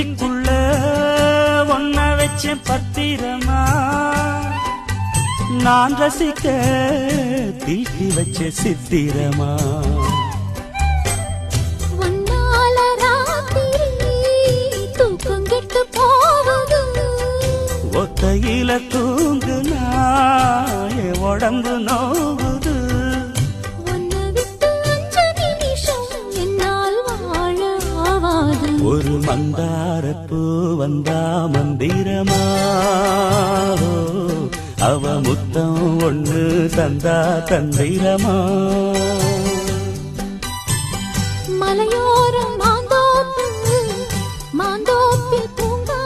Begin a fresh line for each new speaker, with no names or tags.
நெஞ்சுக்குள்ள ஒன்ன வச்ச பத்திரமா நான் ரசிக்க தீட்டி வச்ச சித்திரமா ஒத்தையில தூங்குனா என் உடம்பு நோவுது ஒரு மந்தாரப்பூ வந்தா மந்திரமா அவ முத்தம் ஒண்ணு தந்தா தந்திரமா